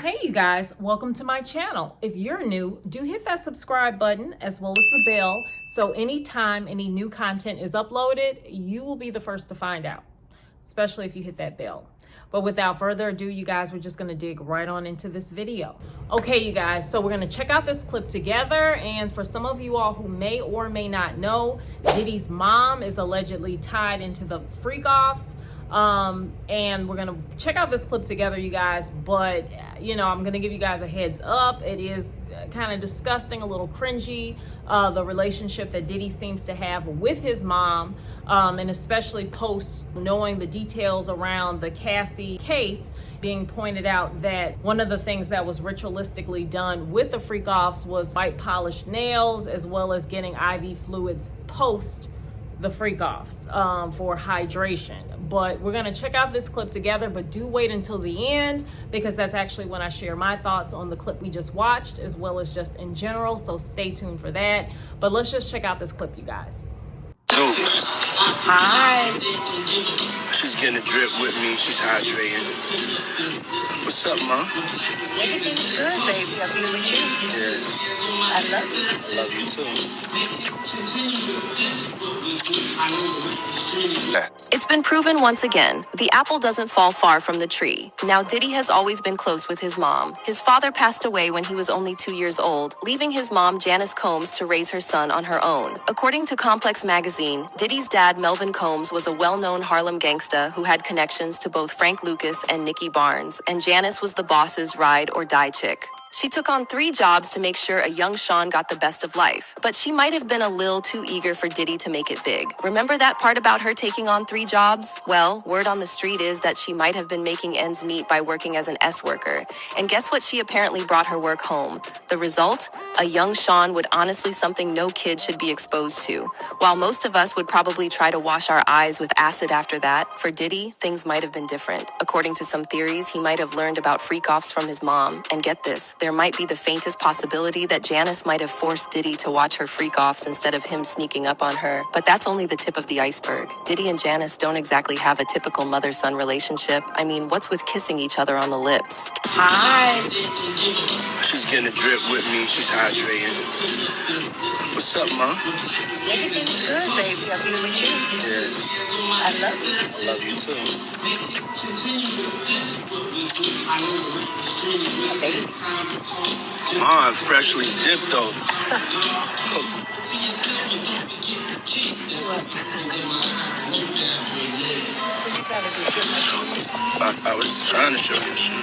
Hey you guys, welcome to my channel. If you're new, do hit that subscribe button as well as the bell so anytime any new content is uploaded, you will be the first to find out, especially if you hit that bell. But without further ado, you guys, we're just gonna dig right on into this video. Okay, you guys, so we're gonna check out this clip together. And for some of you all who may or may not know, Diddy's mom is allegedly tied into the freak-offs. And we're gonna check out this clip together, you guys, but you know, I'm gonna give you guys a heads up. It is kind of disgusting, a little cringy, the relationship that Diddy seems to have with his mom, and especially post knowing the details around the Cassie case, being pointed out that one of the things that was ritualistically done with the freak-offs was white polished nails, as well as getting IV fluids post the freak-offs for hydration. But we're gonna check out this clip together, but do wait until the end because that's actually when I share my thoughts on the clip we just watched, as well as just in general, so stay tuned for that. But let's just check out this clip, you guys. Dukes. Hi. She's getting a drip with me. She's hydrating. What's up, Mom? Everything's good, baby. I'm here with you. Yeah. I love you. I love you too. It's been proven once again, the apple doesn't fall far from the tree. Now Diddy has always been close with his mom. His father passed away when he was only 2 years old, leaving his mom Janice Combs to raise her son on her own. According to Complex magazine, Diddy's dad Melvin Combs was a well-known Harlem gangsta who had connections to both Frank Lucas and Nicky Barnes, and Janice was the boss's ride or die chick. She took on 3 jobs to make sure a young Sean got the best of life, but she might have been a little too eager for Diddy to make it big. Remember that part about her taking on 3 jobs? Well, word on the street is that she might have been making ends meet by working as an S worker. And guess what? She apparently brought her work home. The result? A young Sean would honestly something no kid should be exposed to. While most of us would probably try to wash our eyes with acid after that, for Diddy, things might have been different. According to some theories, he might have learned about freak-offs from his mom. And get this, there might be the faintest possibility that Janice might have forced Diddy to watch her freak-offs instead of him sneaking up on her. But that's only the tip of the iceberg. Diddy and Janice don't exactly have a typical mother-son relationship. I mean, what's with kissing each other on the lips? Hi. She's getting a drip with me. She's hydrating. What's up, Mom? Everything's good, baby. I'm here with you. Yeah. I love you. I love you too. Baby. Mom, freshly dipped though. I was just trying to show you shit.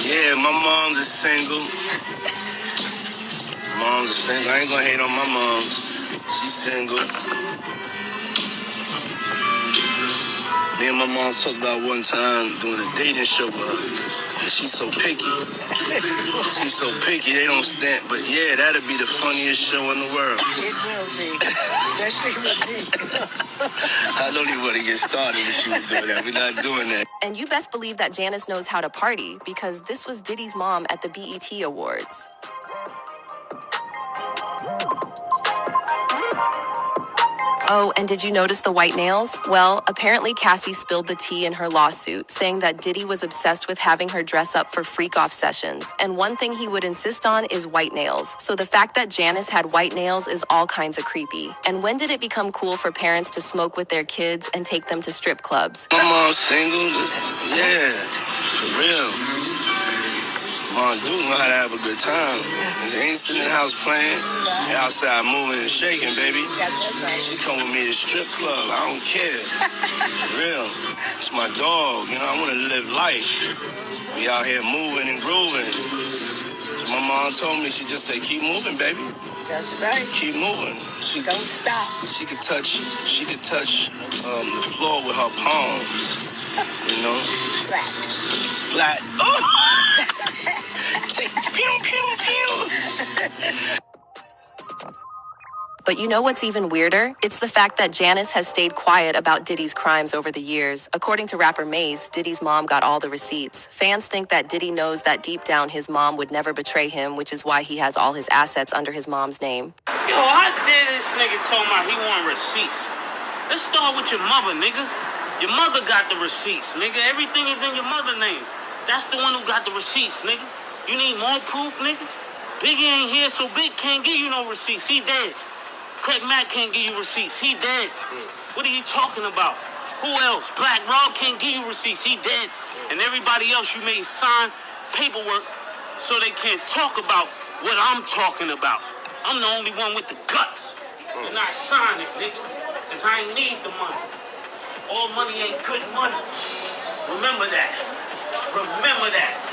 Yeah, my mom's is single. Mom's is single. I ain't gonna hate on my mom's. She's single. Me and my mom talked about one time doing a dating show with her. And she's so picky. She's so picky, they don't stand. But yeah, that'd be the funniest show in the world. It will be. Especially with me. I don't even want to get started if she was doing that. We're not doing that. And you best believe that Janice knows how to party, because this was Diddy's mom at the BET Awards. Oh, and did you notice the white nails? Well, apparently Cassie spilled the tea in her lawsuit, saying that Diddy was obsessed with having her dress up for freak-off sessions. And one thing he would insist on is white nails. So the fact that Janice had white nails is all kinds of creepy. And when did it become cool for parents to smoke with their kids and take them to strip clubs? My mom's single. Yeah, for real. Mom do know how to have a good time. She ain't sitting in the house playing. They outside moving and shaking, baby. She come with me to strip club. I don't care. For real. It's my dog. You know, I want to live life. We out here moving and grooving. So my mom told me, she just said, keep moving, baby. That's right. Keep moving. Don't stop. She could touch the floor with her palms. You know? Flat. Oh! Take pew, pew, pew. But you know what's even weirder? It's the fact that Janice has stayed quiet about Diddy's crimes over the years. According to rapper Maze, Diddy's mom got all the receipts. Fans think that Diddy knows that deep down his mom would never betray him, which is why he has all his assets under his mom's name. Yo, how dare this nigga talking about he want receipts? Let's start with your mother, nigga. Your mother got the receipts, nigga. Everything is in your mother's name. That's the one who got the receipts, nigga. You need more proof, nigga? Biggie ain't here, so Big can't give you no receipts. He dead. Craig Mack can't give you receipts. He dead. What are you talking about? Who else? Black Rob can't give you receipts. He dead. And everybody else you made sign paperwork so they can't talk about what I'm talking about. I'm the only one with the guts. And I sign it, nigga. Cause I ain't need the money. All money ain't good money. Remember that. Remember that.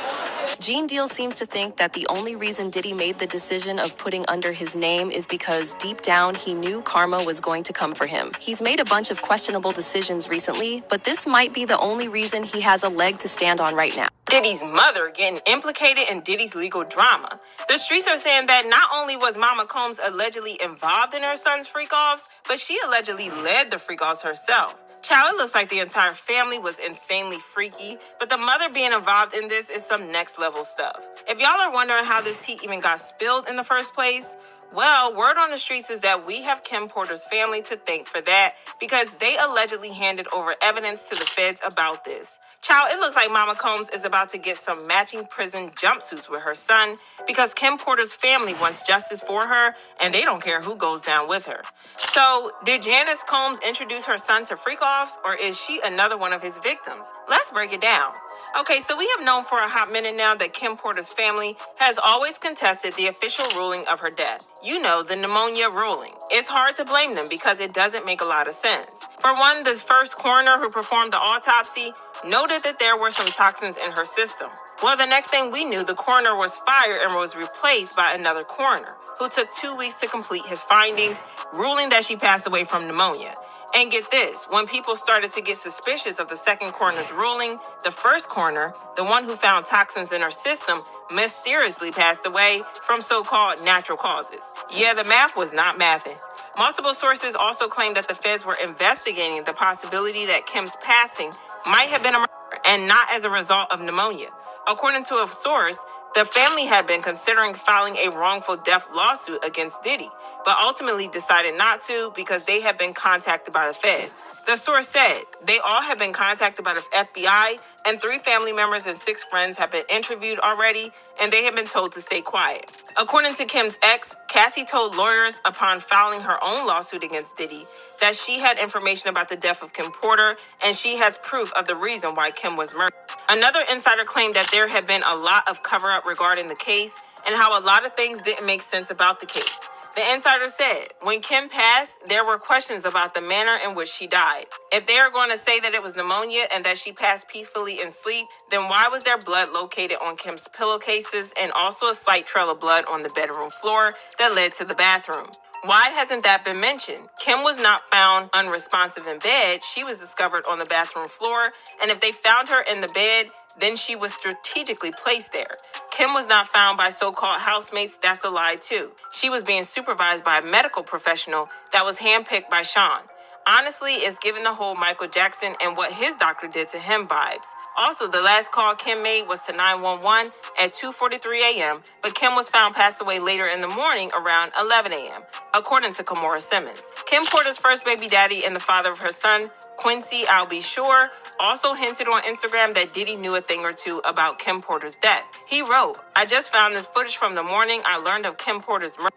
Gene Deal seems to think that the only reason Diddy made the decision of putting under his name is because deep down he knew karma was going to come for him. He's made a bunch of questionable decisions recently, but this might be the only reason he has a leg to stand on right now. Diddy's mother getting implicated in Diddy's legal drama. The streets are saying that not only was Mama Combs allegedly involved in her son's freak-offs, but she allegedly led the freak-offs herself. Child, it looks like the entire family was insanely freaky, but the mother being involved in this is some next level stuff. If y'all are wondering how this tea even got spilled in the first place, well, word on the streets is that we have Kim Porter's family to thank for that because they allegedly handed over evidence to the feds about this. Child, it looks like Mama Combs is about to get some matching prison jumpsuits with her son because Kim Porter's family wants justice for her and they don't care who goes down with her. So, did Janice Combs introduce her son to freak-offs or is she another one of his victims? Let's break it down. Okay, so we have known for a hot minute now that Kim Porter's family has always contested the official ruling of her death. You know, the pneumonia ruling. It's hard to blame them because it doesn't make a lot of sense. For one, this first coroner who performed the autopsy noted that there were some toxins in her system. Well, the next thing we knew, the coroner was fired and was replaced by another coroner who took 2 weeks to complete his findings, ruling that she passed away from pneumonia. And get this, when people started to get suspicious of the second coroner's ruling, the first coroner, the one who found toxins in her system, mysteriously passed away from so-called natural causes. Yeah, the math was not mathing. Multiple sources also claim that the feds were investigating the possibility that Kim's passing might have been a murder and not as a result of pneumonia. According to a source, the family had been considering filing a wrongful death lawsuit against Diddy, but ultimately decided not to because they had been contacted by the feds. The source said they all have been contacted by the FBI, and 3 family members and 6 friends have been interviewed already, and they have been told to stay quiet. According to Kim's ex, Cassie told lawyers upon filing her own lawsuit against Diddy that she had information about the death of Kim Porter, and she has proof of the reason why Kim was murdered. Another insider claimed that there had been a lot of cover-up regarding the case and how a lot of things didn't make sense about the case. The insider said, when Kim passed, there were questions about the manner in which she died. If they are going to say that it was pneumonia and that she passed peacefully in sleep, then why was there blood located on Kim's pillowcases and also a slight trail of blood on the bedroom floor that led to the bathroom? Why hasn't that been mentioned? Kim was not found unresponsive in bed. She was discovered on the bathroom floor, and if they found her in the bed, then she was strategically placed there. Kim was not found by so-called housemates. That's a lie too. She was being supervised by a medical professional that was handpicked by Sean. Honestly, it's giving the whole Michael Jackson and what his doctor did to him vibes. Also, the last call Kim made was to 911 at 2:43 a.m., but Kim was found passed away later in the morning around 11 a.m., according to Kimora Simmons. Kim Porter's first baby daddy and the father of her son, Quincy I'll Be Sure, also hinted on Instagram that Diddy knew a thing or two about Kim Porter's death. He wrote, "I just found this footage from the morning I learned of Kim Porter's murder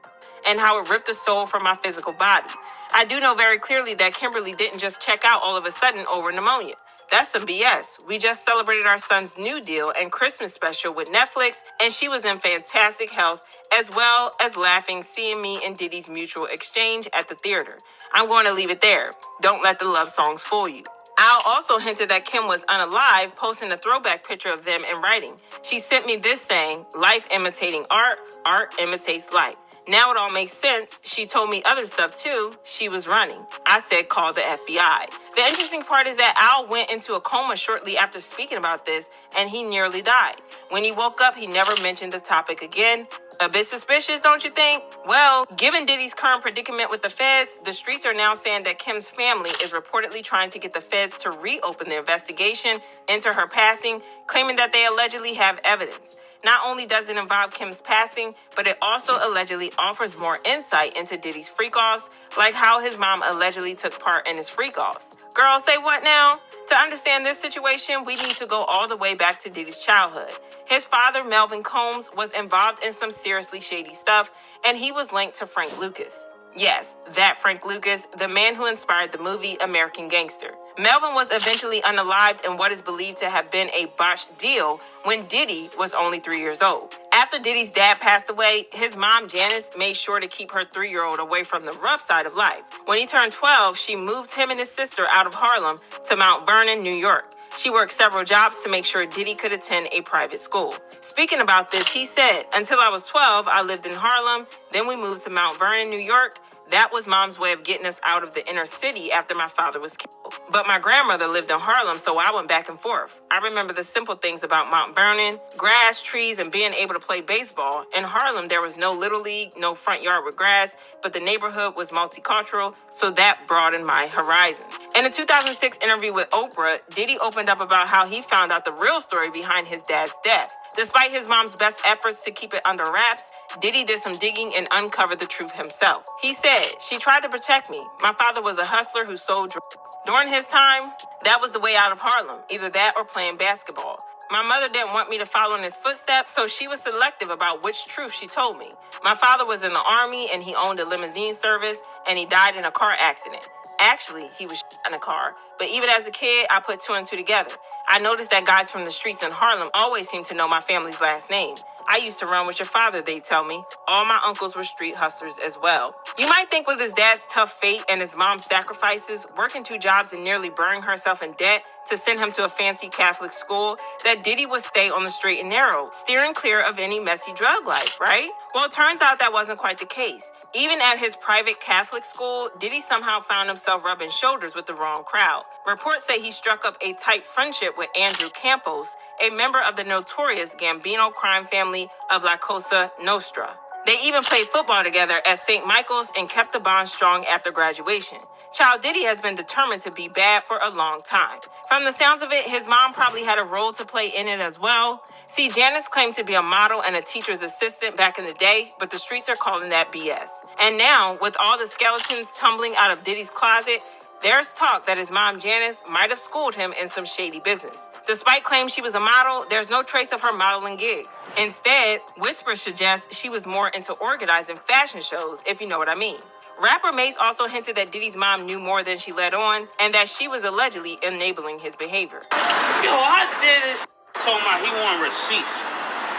and how it ripped the soul from my physical body. I do know very clearly that Kimberly didn't just check out all of a sudden over pneumonia. That's some BS. We just celebrated our son's new deal and Christmas special with Netflix, and she was in fantastic health, as well as laughing seeing me and Diddy's mutual exchange at the theater. I'm going to leave it there. Don't let the love songs fool you." Al also hinted that Kim was unalive, posting a throwback picture of them in writing. She sent me this saying, "Life imitating art, art imitates life." Now it all makes sense. She told me other stuff too. She was running. I said, call the FBI. The interesting part is that Al went into a coma shortly after speaking about this, and he nearly died. When he woke up, he never mentioned the topic again. A bit suspicious, don't you think? Well, given Diddy's current predicament with the feds, the streets are now saying that Kim's family is reportedly trying to get the feds to reopen the investigation into her passing, claiming that they allegedly have evidence. Not only does it involve Kim's passing, but it also allegedly offers more insight into Diddy's freak-offs, like how his mom allegedly took part in his freak-offs. Girl, say what now? To understand this situation, we need to go all the way back to Diddy's childhood. His father, Melvin Combs, was involved in some seriously shady stuff, and he was linked to Frank Lucas. Yes, that Frank Lucas, the man who inspired the movie American Gangster. Melvin was eventually unalived in what is believed to have been a botched deal when Diddy was only 3 years old. After Diddy's dad passed away, his mom, Janice, made sure to keep her 3-year-old away from the rough side of life. When he turned 12, she moved him and his sister out of Harlem to Mount Vernon, New York. She worked several jobs to make sure Diddy could attend a private school. Speaking about this, he said, "Until I was 12, I lived in Harlem. Then we moved to Mount Vernon, New York. That was mom's way of getting us out of the inner city after my father was killed. But my grandmother lived in Harlem, so I went back and forth. I remember the simple things about Mount Vernon, grass, trees, and being able to play baseball. In Harlem, there was no Little League, no front yard with grass, but the neighborhood was multicultural, so that broadened my horizons." In a 2006 interview with Oprah, Diddy opened up about how he found out the real story behind his dad's death. Despite his mom's best efforts to keep it under wraps, Diddy did some digging and uncovered the truth himself. He said, "She tried to protect me. My father was a hustler who sold drugs. During his time, that was the way out of Harlem, either that or playing basketball. My mother didn't want me to follow in his footsteps, so she was selective about which truth she told me. My father was in the Army and he owned a limousine service and he died in a car accident. Actually, he was in a car, but even as a kid, I put 2 and 2 together. I noticed that guys from the streets in Harlem always seem to know my family's last name. I used to run with your father, they tell me. All my uncles were street hustlers as well." You might think with his dad's tough fate and his mom's sacrifices, working 2 jobs and nearly burying herself in debt to send him to a fancy Catholic school, that Diddy would stay on the straight and narrow, steering clear of any messy drug life, right? Well, it turns out that wasn't quite the case. Even at his private Catholic school, Diddy somehow found himself rubbing shoulders with the wrong crowd. Reports say he struck up a tight friendship with Andrew Campos, a member of the notorious Gambino crime family of La Cosa Nostra. They even played football together at St. Michael's and kept the bond strong after graduation. Child Diddy has been determined to be bad for a long time. From the sounds of it, his mom probably had a role to play in it as well. See, Janice claimed to be a model and a teacher's assistant back in the day, but the streets are calling that BS. And now, with all the skeletons tumbling out of Diddy's closet, there's talk that his mom, Janice, might have schooled him in some shady business. Despite claims she was a model, there's no trace of her modeling gigs. Instead, whispers suggest she was more into organizing fashion shows, if you know what I mean. Rapper Mace also hinted that Diddy's mom knew more than she let on, and that she was allegedly enabling his behavior. Yo, I did this. Told my he want receipts.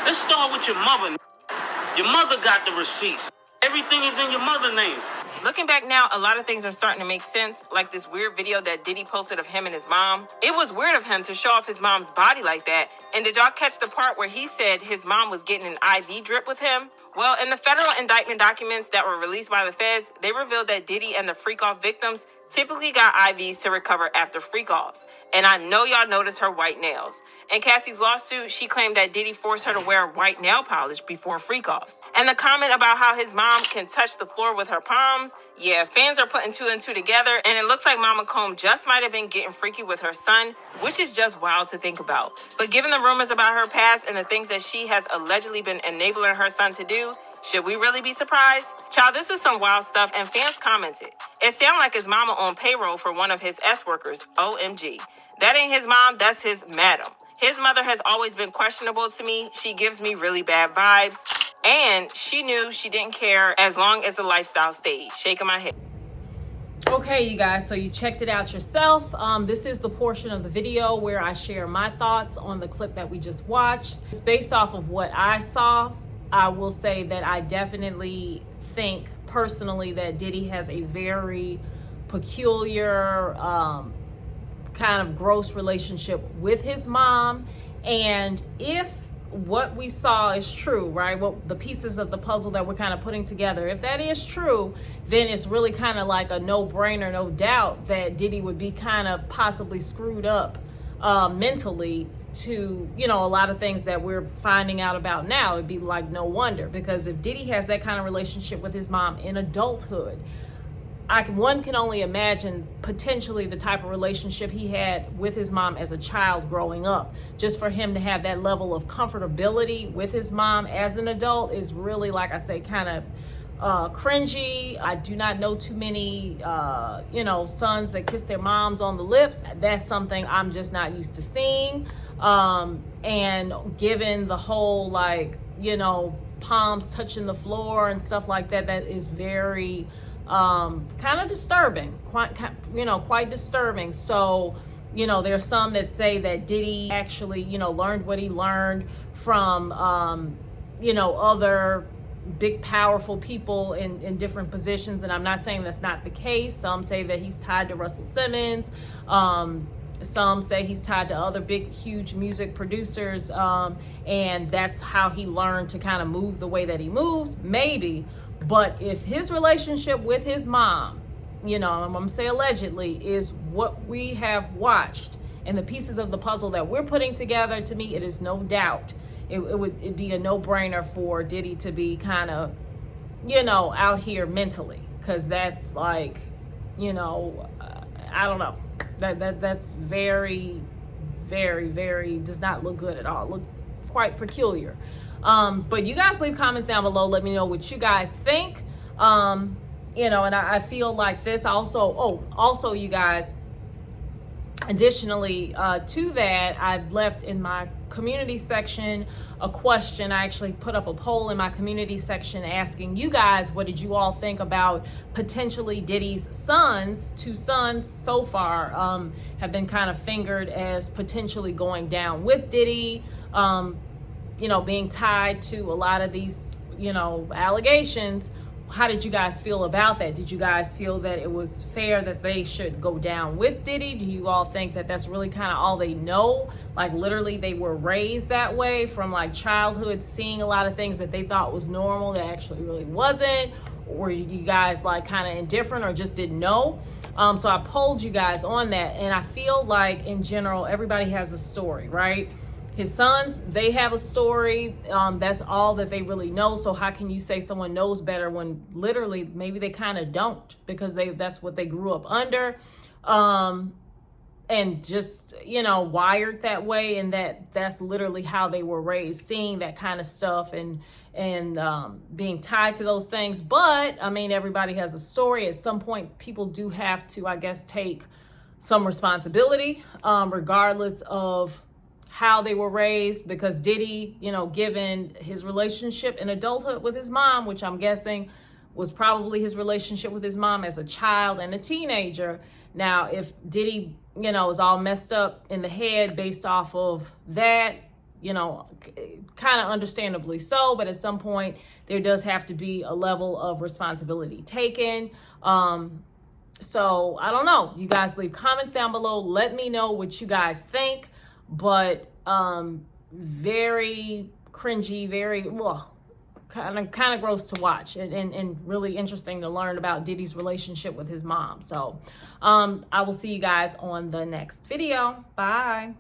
Let's start with your mother. Your mother got the receipts. Everything is in your mother's name. Looking back now, a lot of things are starting to make sense, like this weird video that Diddy posted of him and his mom. It was weird of him to show off his mom's body like that. And did y'all catch the part where he said his mom was getting an IV drip with him? Well, in the federal indictment documents that were released by the feds, they revealed that Diddy and the freak-off victims typically got IVs to recover after freak-offs. And I know y'all noticed her white nails. In Cassie's lawsuit, she claimed that Diddy forced her to wear white nail polish before freak-offs. And the comment about how his mom can touch the floor with her palms, yeah, fans are putting 2 and 2 together, and it looks like Mama Combs just might have been getting freaky with her son, which is just wild to think about. But given the rumors about her past and the things that she has allegedly been enabling her son to do, should we really be surprised? Child, this is some wild stuff, and fans commented. It sounded like his mama on payroll for one of his S-workers. OMG. That ain't his mom, that's his madam. His mother has always been questionable to me. She gives me really bad vibes. And she knew she didn't care as long as the lifestyle stayed. Shaking my head. Okay, you guys, so you checked it out yourself. This is the portion of the video where I share my thoughts on the clip that we just watched. It's based off of what I saw. I will say that I definitely think personally that Diddy has a very peculiar, kind of gross relationship with his mom. And if what we saw is true, right? Well, the pieces of the puzzle that we're kind of putting together, if that is true, then it's really kind of like a no-brainer, no doubt that Diddy would be kind of possibly screwed up mentally to, you know, a lot of things that we're finding out about now. It'd be like no wonder, because if Diddy has that kind of relationship with his mom in adulthood, one can only imagine potentially the type of relationship he had with his mom as a child growing up. Just for him to have that level of comfortability with his mom as an adult is really, like I say, kind of cringy. I do not know too many, you know, sons that kiss their moms on the lips. That's something I'm just not used to seeing. And given the whole, like, you know, palms touching the floor and stuff like that, that is very kind of disturbing, quite disturbing. So, you know, there's some that say that Diddy actually, you know, learned what he learned from, you know, other big, powerful people in different positions. And I'm not saying that's not the case. Some say that he's tied to Russell Simmons. Some say he's tied to other big, huge music producers. And that's how he learned to kind of move the way that he moves, maybe. But if his relationship with his mom, you know, I'm going to say allegedly, is what we have watched and the pieces of the puzzle that we're putting together, to me, it is no doubt. It'd be a no-brainer for Diddy to be kind of, you know, out here mentally. Because that's like, you know, I don't know. That's very, very, very, does not look good at all. It looks quite peculiar. But you guys leave comments down below. Let me know what you guys think. You know, and I feel like this also, you guys, additionally to that, I've left in my community section a question. I actually put up a poll in my community section asking you guys, what did you all think about potentially Diddy's sons? 2 sons so far have been kind of fingered as potentially going down with Diddy. You know, being tied to a lot of these, you know, allegations. How did you guys feel about that? Did you guys feel that it was fair that they should go down with Diddy? Do you all think that that's really kind of all they know? Like, literally, they were raised that way from like childhood, seeing a lot of things that they thought was normal that actually really wasn't? Or were you guys like kind of indifferent or just didn't know? So I polled you guys on that, and I feel like in general, everybody has a story, right? His sons, they have a story. That's all that they really know. So how can you say someone knows better when literally maybe they kind of don't, because that's what they grew up under, and just, you know, wired that way, and that's literally how they were raised, seeing that kind of stuff and being tied to those things. But I mean, everybody has a story. At some point, people do have to, I guess, take some responsibility, regardless of how they were raised, because Diddy, you know, given his relationship in adulthood with his mom, which I'm guessing was probably his relationship with his mom as a child and a teenager. Now, if Diddy, you know, is all messed up in the head based off of that, you know, kind of understandably so, but at some point there does have to be a level of responsibility taken. So I don't know. You guys leave comments down below. Let me know what you guys think. But very cringy, very kind of gross to watch, and really interesting to learn about Diddy's relationship with his mom. So I will see you guys on the next video. Bye.